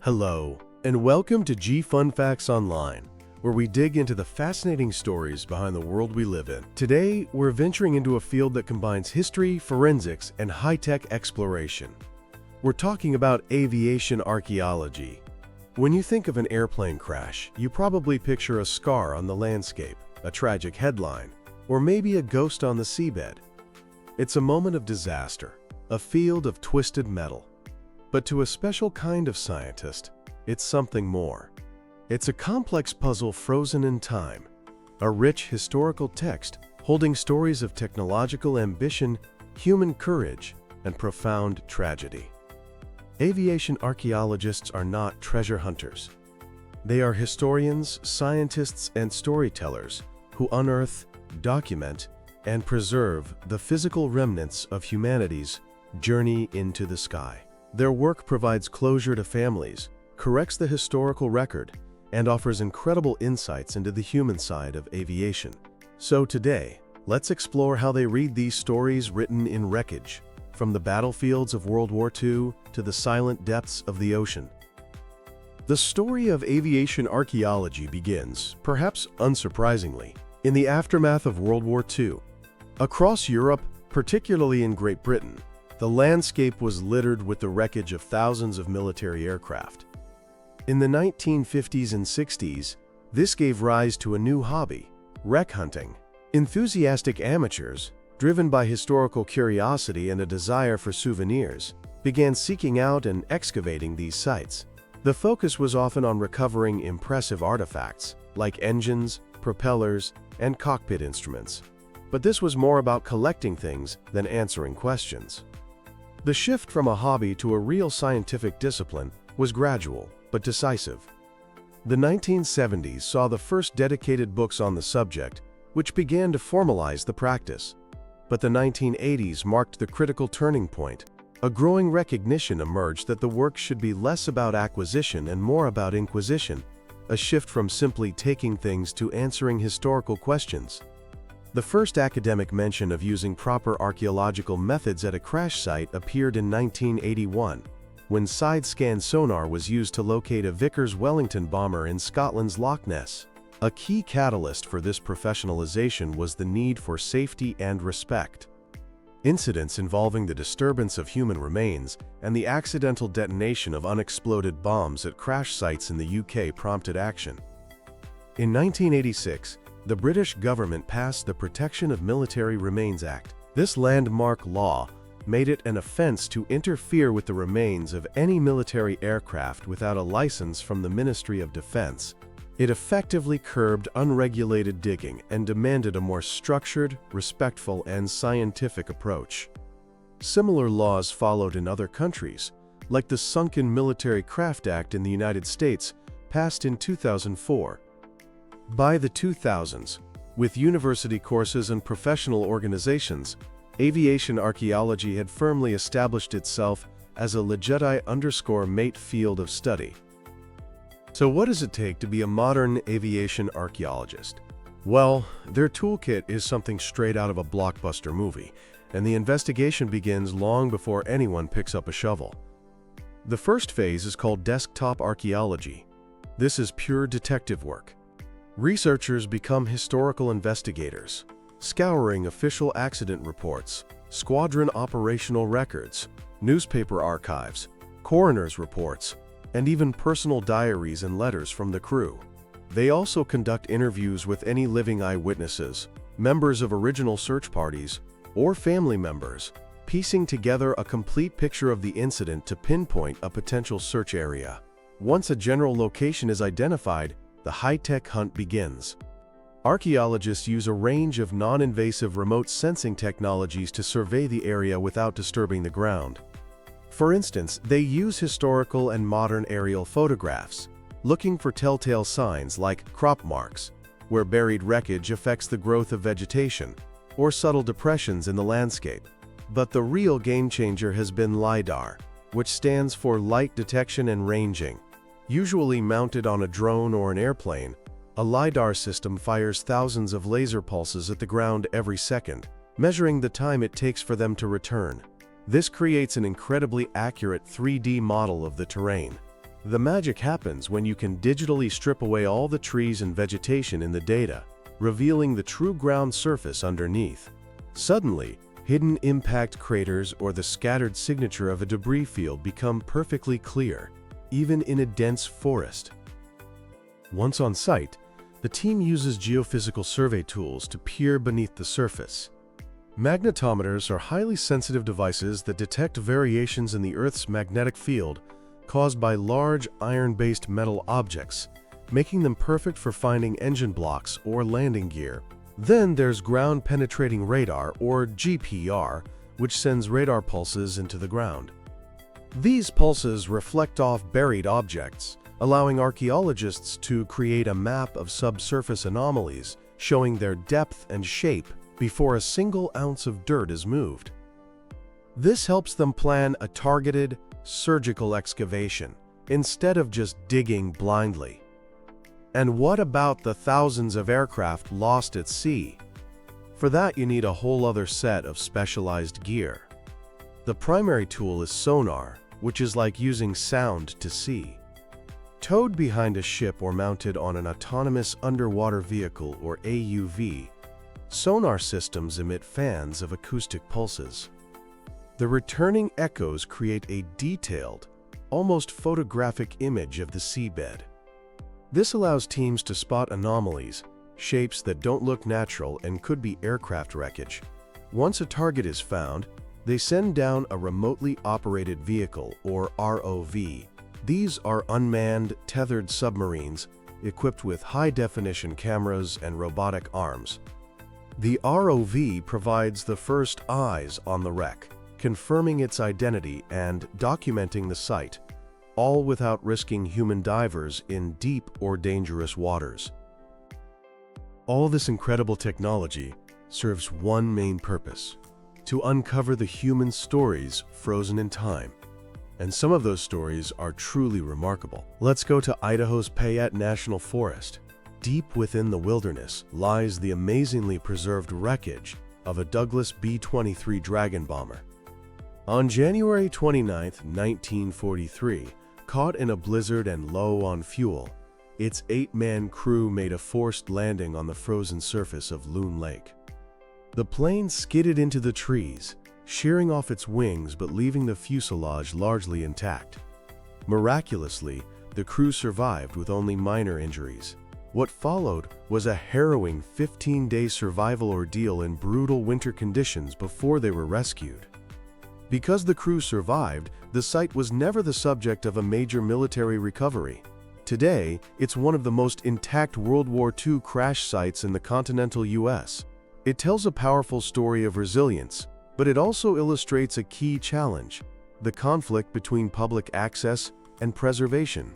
Hello, and welcome to G Fun Facts Online, where we dig into the fascinating stories behind the world we live in. Today, we're venturing into a field that combines history, forensics, and high-tech exploration. We're talking about aviation archaeology. When you think of an airplane crash, you probably picture a scar on the landscape, a tragic headline, or maybe a ghost on the seabed. It's a moment of disaster, a field of twisted metal. But to a special kind of scientist, it's something more. It's a complex puzzle frozen in time, a rich historical text holding stories of technological ambition, human courage, and profound tragedy. Aviation archaeologists are not treasure hunters. They are historians, scientists, and storytellers who unearth, document, and preserve the physical remnants of humanity's journey into the sky. Their work provides closure to families, corrects the historical record, and offers incredible insights into the human side of aviation. So today, let's explore how they read these stories written in wreckage, from the battlefields of World War II to the silent depths of the ocean. The story of aviation archaeology begins, perhaps unsurprisingly, in the aftermath of World War II. Across Europe, particularly in Great Britain, the landscape was littered with the wreckage of thousands of military aircraft. In the 1950s and 60s, this gave rise to a new hobby, wreck hunting. Enthusiastic amateurs, driven by historical curiosity and a desire for souvenirs, began seeking out and excavating these sites. The focus was often on recovering impressive artifacts, like engines, propellers, and cockpit instruments. But this was more about collecting things than answering questions. The shift from a hobby to a real scientific discipline was gradual, but decisive. The 1970s saw the first dedicated books on the subject, which began to formalize the practice. But the 1980s marked the critical turning point. A growing recognition emerged that the work should be less about acquisition and more about inquisition, a shift from simply taking things to answering historical questions. The first academic mention of using proper archaeological methods at a crash site appeared in 1981, when side-scan sonar was used to locate a Vickers Wellington bomber in Scotland's Loch Ness. A key catalyst for this professionalization was the need for safety and respect. Incidents involving the disturbance of human remains and the accidental detonation of unexploded bombs at crash sites in the UK prompted action. In 1986, the British government passed the Protection of Military Remains Act. This landmark law made it an offense to interfere with the remains of any military aircraft without a license from the Ministry of Defense. It effectively curbed unregulated digging and demanded a more structured, respectful, and scientific approach. Similar laws followed in other countries, like the Sunken Military Craft Act in the United States, passed in 2004. By the 2000s, with university courses and professional organizations, aviation archaeology had firmly established itself as a legitimate field of study. So what does it take to be a modern aviation archaeologist? Well, their toolkit is something straight out of a blockbuster movie, and the investigation begins long before anyone picks up a shovel. The first phase is called desktop archaeology. This is pure detective work. Researchers become historical investigators, scouring official accident reports, squadron operational records, newspaper archives, coroner's reports, and even personal diaries and letters from the crew. They also conduct interviews with any living eyewitnesses, members of original search parties, or family members, piecing together a complete picture of the incident to pinpoint a potential search area. Once a general location is identified, the high-tech hunt begins. Archaeologists use a range of non-invasive remote sensing technologies to survey the area without disturbing the ground. For instance, they use historical and modern aerial photographs, looking for telltale signs like crop marks, where buried wreckage affects the growth of vegetation, or subtle depressions in the landscape. But the real game-changer has been LiDAR, which stands for Light Detection and Ranging. Usually mounted on a drone or an airplane, a LiDAR system fires thousands of laser pulses at the ground every second, measuring the time it takes for them to return. This creates an incredibly accurate 3D model of the terrain. The magic happens when you can digitally strip away all the trees and vegetation in the data, revealing the true ground surface underneath. Suddenly, hidden impact craters or the scattered signature of a debris field become perfectly clear, even in a dense forest. Once on site, the team uses geophysical survey tools to peer beneath the surface. Magnetometers are highly sensitive devices that detect variations in the Earth's magnetic field caused by large iron-based metal objects, making them perfect for finding engine blocks or landing gear. Then there's ground-penetrating radar, or GPR, which sends radar pulses into the ground. These pulses reflect off buried objects, allowing archaeologists to create a map of subsurface anomalies, showing their depth and shape before a single ounce of dirt is moved. This helps them plan a targeted, surgical excavation, instead of just digging blindly. And what about the thousands of aircraft lost at sea? For that, you need a whole other set of specialized gear. The primary tool is sonar, which is like using sound to see. Towed behind a ship or mounted on an autonomous underwater vehicle, or AUV, sonar systems emit fans of acoustic pulses. The returning echoes create a detailed, almost photographic image of the seabed. This allows teams to spot anomalies, shapes that don't look natural and could be aircraft wreckage. Once a target is found, they send down a remotely operated vehicle, or ROV. These are unmanned, tethered submarines equipped with high-definition cameras and robotic arms. The ROV provides the first eyes on the wreck, confirming its identity and documenting the site, all without risking human divers in deep or dangerous waters. All this incredible technology serves one main purpose: to uncover the human stories frozen in time. And some of those stories are truly remarkable. Let's go to Idaho's Payette National Forest. Deep within the wilderness lies the amazingly preserved wreckage of a Douglas B-23 Dragon bomber. On January 29, 1943, caught in a blizzard and low on fuel, its 8-man crew made a forced landing on the frozen surface of Loon Lake. The plane skidded into the trees, shearing off its wings but leaving the fuselage largely intact. Miraculously, the crew survived with only minor injuries. What followed was a harrowing 15-day survival ordeal in brutal winter conditions before they were rescued. Because the crew survived, the site was never the subject of a major military recovery. Today, it's one of the most intact World War II crash sites in the continental U.S. It tells a powerful story of resilience, but it also illustrates a key challenge: the conflict between public access and preservation.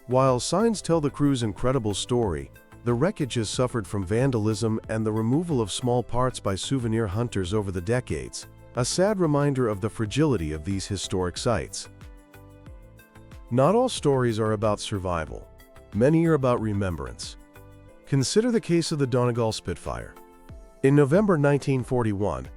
While signs tell the crew's incredible story, the wreckage has suffered from vandalism and the removal of small parts by souvenir hunters over the decades, a sad reminder of the fragility of these historic sites. Not all stories are about survival. Many are about remembrance. Consider the case of the Donegal Spitfire. In November 1941,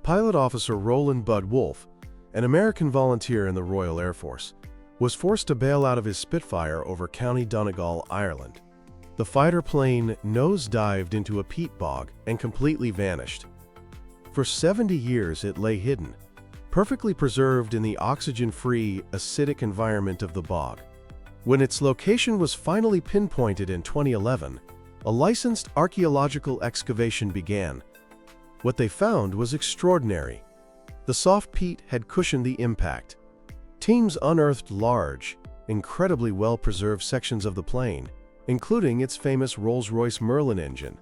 Pilot Officer Roland Bud Wolfe, an American volunteer in the Royal Air Force, was forced to bail out of his Spitfire over County Donegal, Ireland. The fighter plane nose-dived into a peat bog and completely vanished. For 70 years it lay hidden, perfectly preserved in the oxygen-free, acidic environment of the bog. When its location was finally pinpointed in 2011, a licensed archaeological excavation began. What they found was extraordinary. The soft peat had cushioned the impact. Teams unearthed large, incredibly well-preserved sections of the plane, including its famous Rolls-Royce Merlin engine.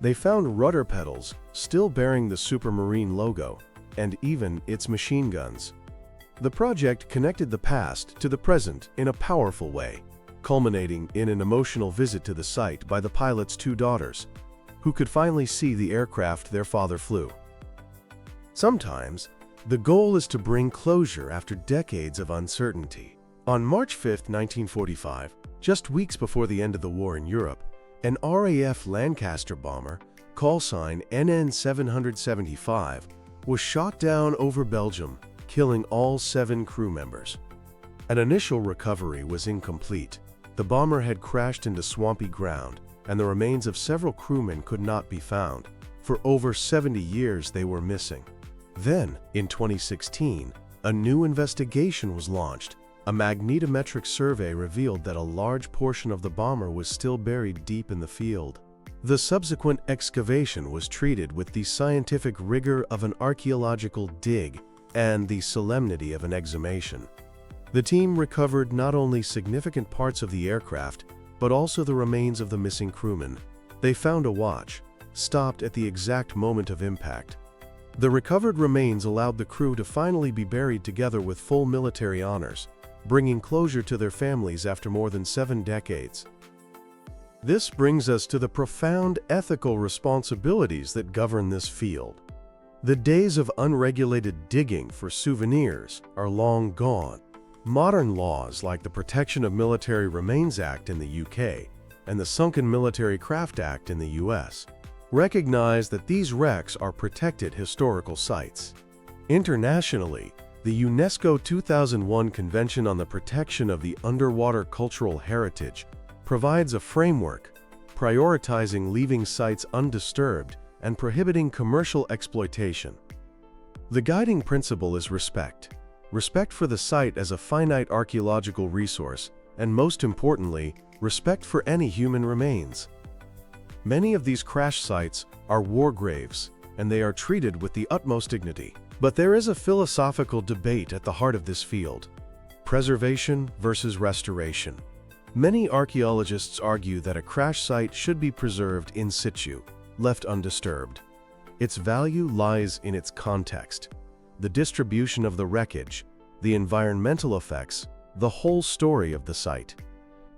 They found rudder pedals, still bearing the Supermarine logo, and even its machine guns. The project connected the past to the present in a powerful way, culminating in an emotional visit to the site by the pilot's 2 daughters, who could finally see the aircraft their father flew. Sometimes, the goal is to bring closure after decades of uncertainty. On March 5, 1945, just weeks before the end of the war in Europe, an RAF Lancaster bomber, call sign NN-775, was shot down over Belgium, killing all 7 crew members. An initial recovery was incomplete. The bomber had crashed into swampy ground, and the remains of several crewmen could not be found. For over 70 years they were missing. Then, in 2016, a new investigation was launched. A magnetometric survey revealed that a large portion of the bomber was still buried deep in the field. The subsequent excavation was treated with the scientific rigor of an archaeological dig and the solemnity of an exhumation. The team recovered not only significant parts of the aircraft, but also the remains of the missing crewmen. They found a watch, stopped at the exact moment of impact. The recovered remains allowed the crew to finally be buried together with full military honors, bringing closure to their families after more than 7 decades. This brings us to the profound ethical responsibilities that govern this field. The days of unregulated digging for souvenirs are long gone. Modern laws like the Protection of Military Remains Act in the UK and the Sunken Military Craft Act in the US recognize that these wrecks are protected historical sites. Internationally, the UNESCO 2001 Convention on the Protection of the Underwater Cultural Heritage provides a framework, prioritizing leaving sites undisturbed and prohibiting commercial exploitation. The guiding principle is respect. Respect for the site as a finite archaeological resource, and most importantly, respect for any human remains. Many of these crash sites are war graves, and they are treated with the utmost dignity. But there is a philosophical debate at the heart of this field: preservation versus restoration. Many archaeologists argue that a crash site should be preserved in situ, left undisturbed. Its value lies in its context, the distribution of the wreckage, the environmental effects, the whole story of the site.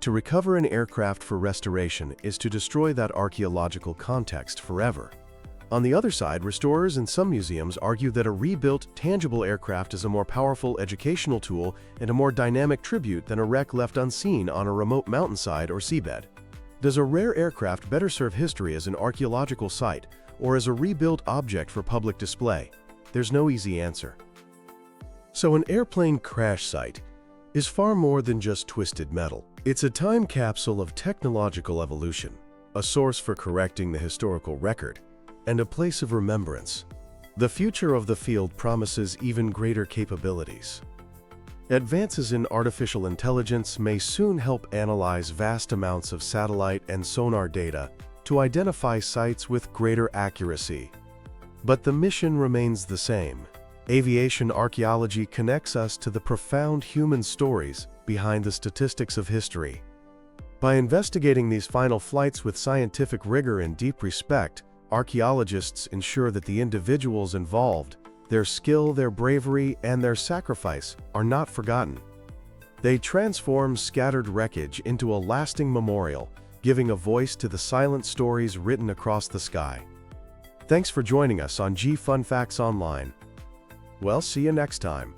To recover an aircraft for restoration is to destroy that archaeological context forever. On the other side, restorers in some museums argue that a rebuilt, tangible aircraft is a more powerful educational tool and a more dynamic tribute than a wreck left unseen on a remote mountainside or seabed. Does a rare aircraft better serve history as an archaeological site or as a rebuilt object for public display? There's no easy answer. So an airplane crash site is far more than just twisted metal. It's a time capsule of technological evolution, a source for correcting the historical record, and a place of remembrance. The future of the field promises even greater capabilities. Advances in artificial intelligence may soon help analyze vast amounts of satellite and sonar data to identify sites with greater accuracy. But the mission remains the same. Aviation archaeology connects us to the profound human stories behind the statistics of history. By investigating these final flights with scientific rigor and deep respect, archaeologists ensure that the individuals involved, their skill, their bravery, and their sacrifice are not forgotten. They transform scattered wreckage into a lasting memorial, giving a voice to the silent stories written across the sky. Thanks for joining us on Fun Facts Online. Well, see you next time.